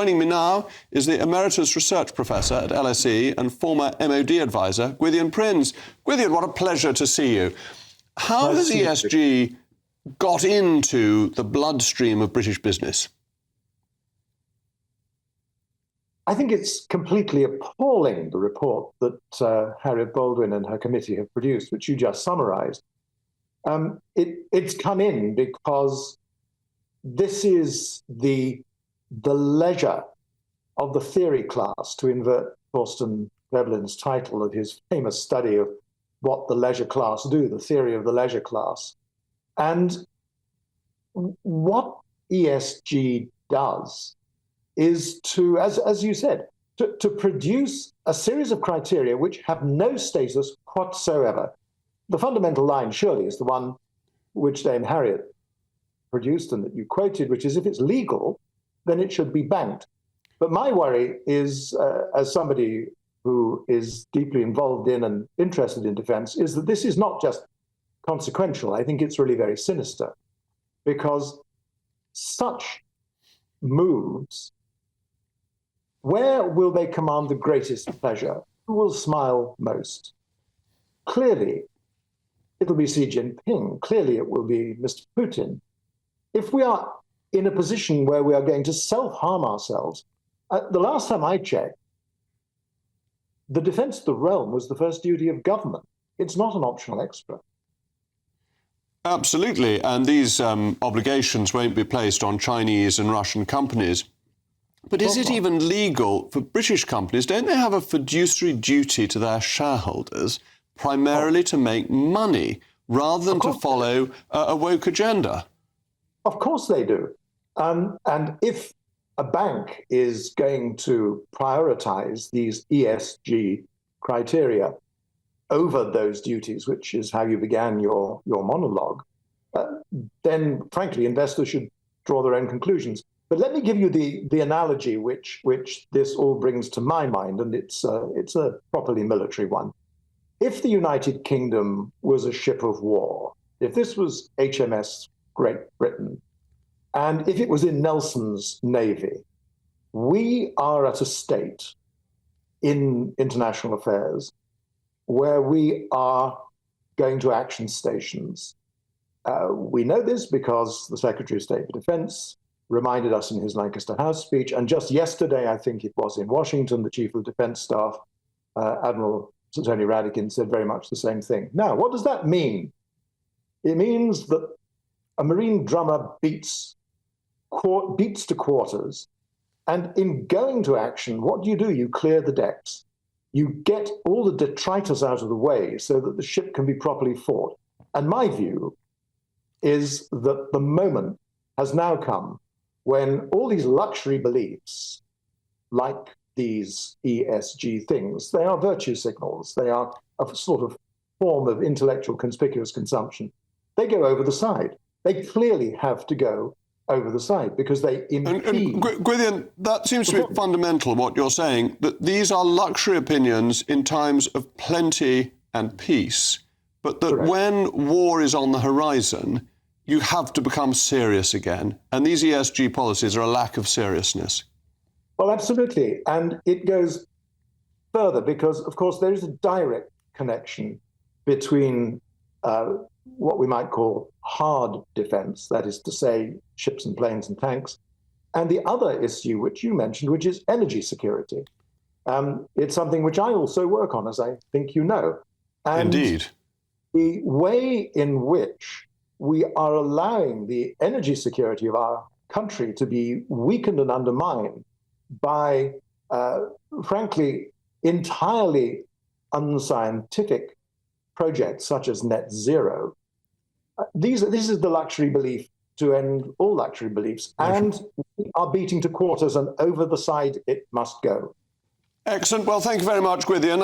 Joining me now is the Emeritus Research Professor at LSE and former MOD advisor, Gwydion Prince. Gwydion, what a pleasure to see you. How has ESG got into the bloodstream of British business? I think it's completely appalling, the report that Harriet Baldwin and her committee have produced, which you just summarised. It's come in because this is the leisure of the theory class, to invert Thorsten Veblen's title of his famous study of what the leisure class do, the theory of the leisure class. And what ESG does is to, as you said, to produce a series of criteria which have no status whatsoever. The fundamental line surely is the one which Dame Harriet produced and that you quoted, which is if it's legal, then it should be banked. But my worry is, as somebody who is deeply involved in and interested in defense, is that this is not just consequential. I think it's really very sinister, because such moves, where will they command the greatest pleasure? Who will smile most? Clearly, it'll be Xi Jinping. Clearly, it will be Mr. Putin. If we are in a position where we are going to self-harm ourselves, the last time I checked, the defense of the realm was the first duty of government. It's not an optional extra. Absolutely, and these obligations won't be placed on Chinese and Russian companies. But is it even legal for British companies? Don't they have a fiduciary duty to their shareholders, primarily to make money, rather than to follow a woke agenda? Of course they do. And if a bank is going to prioritize these ESG criteria over those duties, which is how you began your monologue, then, frankly, investors should draw their own conclusions. But let me give you the analogy which this all brings to my mind, and it's a properly military one. If the United Kingdom was a ship of war, if this was HMS Great Britain, and if it was in Nelson's navy, we are at a state in international affairs where we are going to action stations. We know this because the Secretary of State for Defense reminded us in his Lancaster House speech, and just yesterday, I think it was in Washington, the Chief of Defense Staff, Admiral Sir Tony Radakin, said very much the same thing. Now, what does that mean? It means that a Marine drummer beats to quarters, and in going to action, what do? You clear the decks. You get all the detritus out of the way so that the ship can be properly fought. And my view is that the moment has now come when all these luxury beliefs, like these ESG things, they are virtue signals. They are a sort of form of intellectual conspicuous consumption. They go over the side. They clearly have to go over the side because they impede. Gwydion, that seems to be fundamental, what you're saying, that these are luxury opinions in times of plenty and peace, but that Correct. When war is on the horizon, you have to become serious again. And these ESG policies are a lack of seriousness. Well, absolutely. And it goes further because, of course, there is a direct connection between what we might call hard defense, that is to say, ships and planes and tanks, and the other issue which you mentioned, which is energy security. It's something which I also work on, as I think you know. And indeed. The way in which we are allowing the energy security of our country to be weakened and undermined by, frankly, entirely unscientific projects such as net zero. This is the luxury belief to end all luxury beliefs, and we are beating to quarters, and over the side it must go. Excellent. Well, thank you very much, Gwydion.